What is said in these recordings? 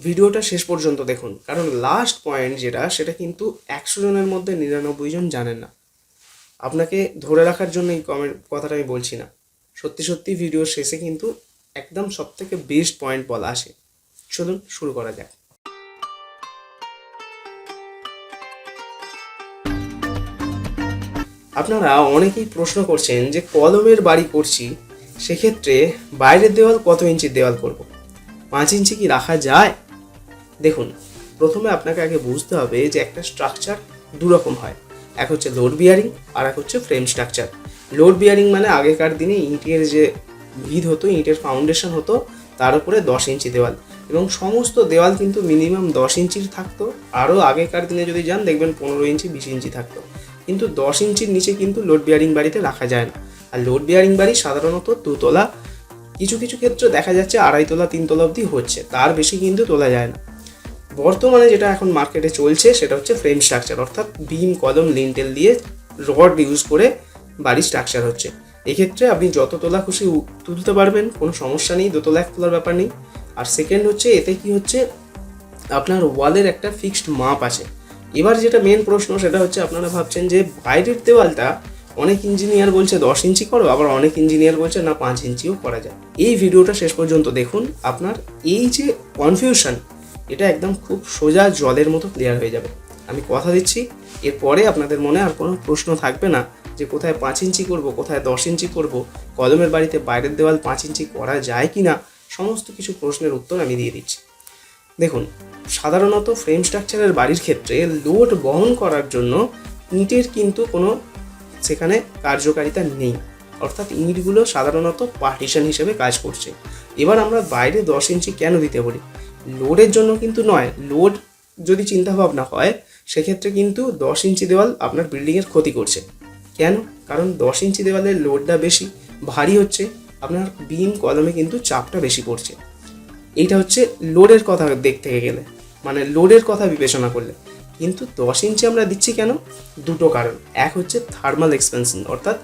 ভিডিওটা শেষ পর্যন্ত দেখুন, কারণ লাস্ট পয়েন্ট যেটা সেটা কিন্তু 100 জনের মধ্যে 99 জন জানেন না। আপনাকে ধরে রাখার জন্য এই কথাটা আমি বলছি না, সত্যি সত্যি ভিডিওর শেষে কিন্তু একদম সবথেকে বেস্ট পয়েন্ট বলা আসে। চলুন শুরু করা যাক। আপনারা অনেকেই প্রশ্ন করছেন যে কলমের বাড়ি করছি, সেক্ষেত্রে বাইরের দেওয়াল কত ইঞ্চির দেওয়াল করব, 5 ইঞ্চি কি রাখা যায়? দেখুন, প্রথমে আপনাকে আগে বুঝতে হবে যে একটা স্ট্রাকচার দুরকম হয়, এক হচ্ছে লোড বিয়ারিং আর এক হচ্ছে ফ্রেম স্ট্রাকচার। লোড বিয়ারিং মানে আগেকার দিনে ইটের যে ভিত হতো, ইটের ফাউন্ডেশন হতো, তার উপরে 10 ইঞ্চি দেওয়াল, এবং সমস্ত দেওয়াল কিন্তু মিনিমাম 10 ইঞ্চির থাকতো। আরও আগেকার দিনে যদি যান দেখবেন 15 ইঞ্চি 20 ইঞ্চি থাকতো, কিন্তু 10 ইঞ্চির নিচে কিন্তু লোড বিয়ারিং বাড়িতে রাখা যায় না। আর লোড বিয়ারিং বাড়ি সাধারণত দুতলা, কিছু কিছু ক্ষেত্রে দেখা যাচ্ছে 2.5 তলা 3 তলা অবধি হচ্ছে, তার বেশি কিন্তু তোলা যায় না। বর্তমানে যেটা এখন মার্কেটে চলছে সেটা হচ্ছে ফ্রেম স্ট্রাকচার, অর্থাৎ বিম, কলম, লিন্টেল দিয়ে রড ইউজ করে বাড়ির স্ট্রাকচার হচ্ছে। এক্ষেত্রে আপনি যত তোলা খুশি তুলতে পারবেন, কোনো সমস্যা নেই, দোতলা এক তোলার ব্যাপার নেই। আর সেকেন্ড হচ্ছে, এতে কি হচ্ছে, আপনার ওয়ালের একটা ফিক্সড মাপ আছে। এবার যেটা মেন প্রশ্ন সেটা হচ্ছে, আপনারা ভাবছেন যে বাইরের দেওয়ালটা অনেক ইঞ্জিনিয়ার বলছে 10 ইঞ্চি করো, আবার অনেক ইঞ্জিনিয়ার বলছে না 5 ইঞ্চিও করা যায়। এই ভিডিওটা শেষ পর্যন্ত দেখুন, আপনার এই যে কনফিউশন, এটা একদম খুব সোজা জলের মতো ক্লিয়ার হয়ে যাবে। আমি কথা দিচ্ছি, এরপরে আপনাদের মনে আর কোনো প্রশ্ন থাকবে না যে কোথায় 5 ইঞ্চি করব, কোথায় 10 ইঞ্চি করব, কলমের বাড়িতে বাইরের দেওয়াল 5 ইঞ্চি করা যায় কি না, সমস্ত কিছু প্রশ্নের উত্তর আমি দিয়ে দিচ্ছি। দেখুন, সাধারণত ফ্রেম স্ট্রাকচারের বাড়ির ক্ষেত্রে লোড বহন করার জন্য ইটের কিন্তু কোনো সেখানে কার্যকারিতা নেই, অর্থাৎ ইটগুলো সাধারণত পার্টিশন হিসেবে কাজ করছে। এবার আমরা বাইরে 10 ইঞ্চি কেন দিতে বলি? লোডের জন্য কিন্তু নয়। লোড যদি চিন্তাভাবনা হয়, সেক্ষেত্রে কিন্তু 10 ইঞ্চি দেওয়াল আপনার বিল্ডিংয়ের ক্ষতি করছে। কেন? কারণ 10 ইঞ্চি দেওয়ালের লোডটা বেশি, ভারী হচ্ছে, আপনার বিম কলমে কিন্তু চাপটা বেশি পড়ছে। এইটা হচ্ছে লোডের কথা দেখতে গেলে, মানে লোডের কথা বিবেচনা করলে। কিন্তু 10 ইঞ্চি আমরা দিচ্ছি কেন? দুটো কারণ। এক হচ্ছে থার্মাল এক্সপেনশন, অর্থাৎ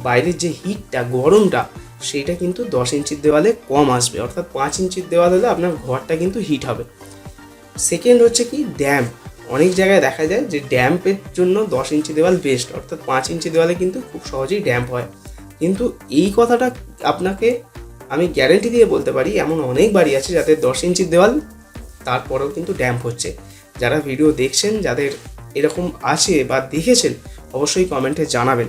বাইরের যে হিটটা, গরমটা, সেইটা কিন্তু 10 ইঞ্চির দেওয়ালে কম আসবে, অর্থাৎ 5 ইঞ্চির দেওয়াল হলে আপনার ঘরটা কিন্তু হিট হবে। সেকেন্ড হচ্ছে কি, ড্যাম্প। অনেক জায়গায় দেখা যায় যে ড্যাম্পের জন্য 10 ইঞ্চি দেওয়াল বেস্ট, অর্থাৎ 5 ইঞ্চি দেওয়ালে কিন্তু খুব সহজেই ড্যাম্প হয়। কিন্তু এই কথাটা আপনাকে আমি গ্যারেন্টি দিয়ে বলতে পারি, এমন অনেক বাড়ি আছে যাদের 10 ইঞ্চির দেওয়াল, তারপরেও কিন্তু ড্যাম্প হচ্ছে। যারা ভিডিও দেখছেন, যাদের এরকম আছে বা দেখেছেন, অবশ্যই কমেন্টে জানাবেন।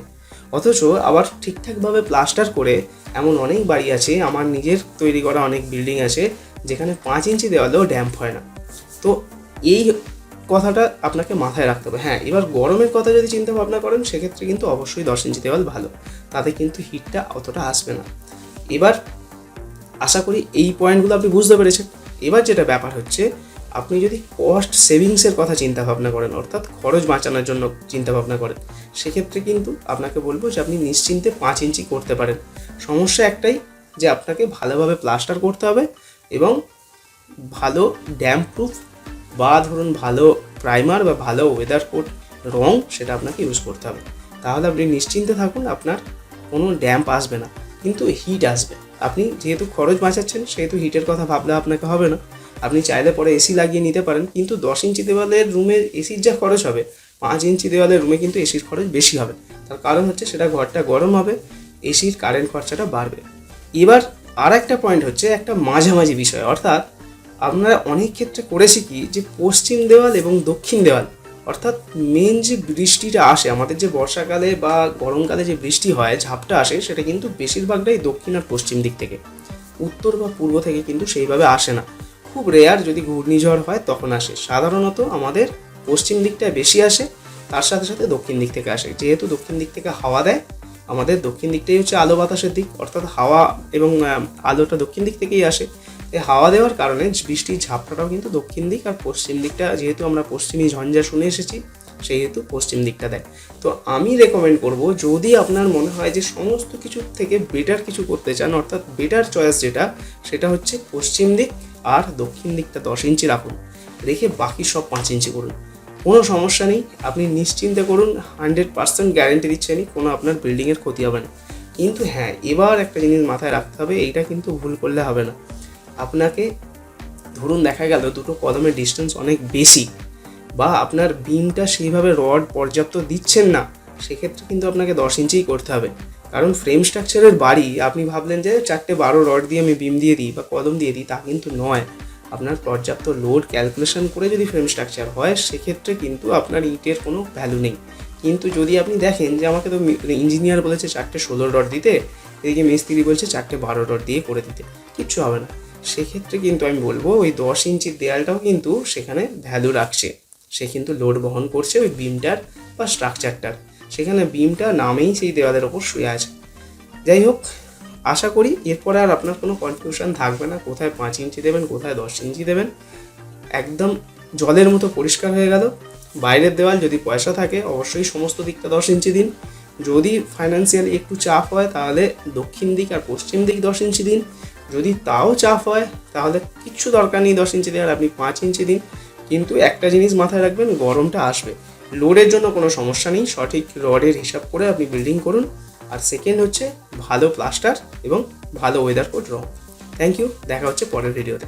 অথচ আবার ঠিকঠাকভাবে প্লাস্টার করে এমন অনেক বাড়ি আছে, আমার নিজের তৈরি করা অনেক বিল্ডিং আছে, যেখানে 5 ইঞ্চি দেওয়ালেও ড্যাম্প হয় না। তো এই কথাটা আপনাকে মাথায় রাখতে হবে। হ্যাঁ, এবার গরমের কথা যদি চিন্তা ভাবনা করেন, সেক্ষেত্রে কিন্তু অবশ্যই 10 ইঞ্চি দেওয়াল ভালো, তাতে কিন্তু হিটটা অতটা আসবে না। এবার আশা করি এই পয়েন্টগুলো আপনি বুঝতে পেরেছেন। এবার যেটা ব্যাপার হচ্ছে, আপনি যদি কস্ট সেভিংসের কথা চিন্তা ভাবনা করেন, অর্থাৎ খরচ বাঁচানোর জন্য চিন্তা ভাবনা করেন, সেক্ষেত্রে কিন্তু আপনাকে বলবো যে আপনি নিশ্চিন্তে 5 ইঞ্চি করতে পারেন। সমস্যা একটাই, যে আপনাকে ভালোভাবে প্লাস্টার করতে হবে এবং ভালো ড্যাম্প প্রুফ বা ধরুন ভালো প্রাইমার বা ভালো ওয়েদার কোট রং, সেটা আপনাকে ইউজ করতে হবে। তাহলে আপনি নিশ্চিন্তে থাকুন, আপনার কোনো ড্যাম্প আসবে না, কিন্তু হিট আসবে। আপনি যেহেতু খরচ বাঁচাচ্ছেন, সেহেতু হিটের কথা ভাবলে আপনাকে হবে না। আপনি চাইলে পরে এসি লাগিয়ে নিতে পারেন, কিন্তু 10 ইঞ্চি দেওয়ালের রুমে এসির যা খরচ হবে, 5 ইঞ্চি দেওয়ালের রুমে কিন্তু এসির খরচ বেশি হবে। তার কারণ হচ্ছে, সেটা ঘরটা গরম হবে, এসির কারেন্ট খরচাটা বাড়বে। এবার আর একটা পয়েন্ট হচ্ছে, একটা মাঝামাঝি বিষয়, অর্থাৎ আমরা অনেক ক্ষেত্রে করেছি কি, যে পশ্চিম দেওয়াল এবং দক্ষিণ দেওয়াল, অর্থাৎ মেন যে বৃষ্টিটা আসে আমাদের, যে বর্ষাকালে বা গরমকালে যে বৃষ্টি হয়, ঝাপটা আসে, সেটা কিন্তু বেশিরভাগটাই দক্ষিণ আর পশ্চিম দিক থেকে, উত্তর বা পূর্ব থেকে কিন্তু সেইভাবে আসে না। খুব রেয়ার যদি ঘূর্ণিঝড় হয় তখন আসে। সাধারণত আমাদের পশ্চিম দিকটায় বেশি আসে, তার সাথে সাথে দক্ষিণ দিক থেকে আসে। যেহেতু দক্ষিণ দিক থেকে হাওয়া দেয়, আমাদের দক্ষিণ দিকটাই হচ্ছে আলো বাতাসের দিক, অর্থাৎ হাওয়া এবং আলোটা দক্ষিণ দিক থেকেই আসে। এই হাওয়া দেওয়ার কারণে বৃষ্টির ঝাপটাটাও কিন্তু দক্ষিণ দিক আর পশ্চিম দিকটা, যেহেতু আমরা পশ্চিমী ঝঞ্ঝা শুনে এসেছি, সেহেতু পশ্চিম দিকটা দেয়। তো আমি রেকমেন্ড করব, যদি আপনার মনে হয় যে সমস্ত কিছুর থেকে বেটার কিছু করতে চান, অর্থাৎ বেটার চয়েস যেটা, সেটা হচ্ছে পশ্চিম দিক আর দক্ষিণ দিকটা 10 ইঞ্চি রাখুন, রেখে বাকি সব 5 ইঞ্চি করুন। কোনো সমস্যা নেই, আপনি নিশ্চিন্তে করুন, 100% গ্যারেন্টি দিচ্ছি আমি, কোনো আপনার বিল্ডিংয়ের ক্ষতি হবে না। কিন্তু হ্যাঁ, এবার একটা জিনিস মাথায় রাখতে হবে, এইটা কিন্তু ভুল করলে হবে না। আপনাকে ধরুন দেখা গেল দুটো কলমের ডিস্টেন্স অনেক বেশি, বা আপনার বিমটা সেইভাবে রড পর্যাপ্ত দিচ্ছেন না, সেক্ষেত্রে কিন্তু আপনাকে 10 ইঞ্চিই করতে হবে। কারণ ফ্রেম স্ট্রাকচারের বাড়ি আপনি ভাবলেন যে 4-12 রড দিয়ে আমি বিম দিয়ে দিই বা কলম দিয়ে দিই, তা কিন্তু নয়। আপনার পর্যাপ্ত লোড ক্যালকুলেশন করে যদি ফ্রেম স্ট্রাকচার হয়, সেক্ষেত্রে কিন্তু আপনার ইটের কোনো ভ্যালু নেই। কিন্তু যদি আপনি দেখেন যে আমাকে তো ইঞ্জিনিয়ার বলেছে 4-16 রড দিতে, এদিকে মিস্ত্রি বলছে 4-12 রড দিয়ে করে দিতে, কিচ্ছু হবে না। সেক্ষেত্রে কিন্তু আমি বলবো ওই 10 ইঞ্চির দেয়ালটাও কিন্তু সেখানে ভ্যালু রাখছে। সে কিন্তু লোড বহন করছে ওই বিমটার বা স্ট্রাকচারটার, সেখানে বিমটা নামেই সেই দেওয়ালের ওপর শুয়ে আছে। যাই হোক, আশা করি এরপরে আর আপনার কোনো কনফিউশন থাকবে না, কোথায় 5 ইঞ্চি দেবেন, কোথায় 10 ইঞ্চি দেবেন। একদম জলের মতো পরিষ্কার হয়ে গেল। বাইরের দেওয়াল যদি পয়সা থাকে অবশ্যই সমস্ত দিকটা 10 ইঞ্চি দিন। যদি ফাইন্যান্সিয়ালি একটু চাপ হয় তাহলে দক্ষিণ দিক আর পশ্চিম দিক 10 ইঞ্চি দিন। যদি তাও চাপ হয় তাহলে কিচ্ছু দরকার নেই 10 ইঞ্চি দেওয়ার, আপনি 5 ইঞ্চি দিন। কিন্তু একটা জিনিস মাথায় রাখবেন, গরমটা আসবে। লোডের জন্য কোনো সমস্যা নেই, সঠিক রডের হিসাব করে আপনি বিল্ডিং করুন। আর সেকেন্ড হচ্ছে ভালো প্লাস্টার এবং ভালো ওয়েদার কোড রং। থ্যাংক ইউ, দেখা হচ্ছে পরের ভিডিওতে।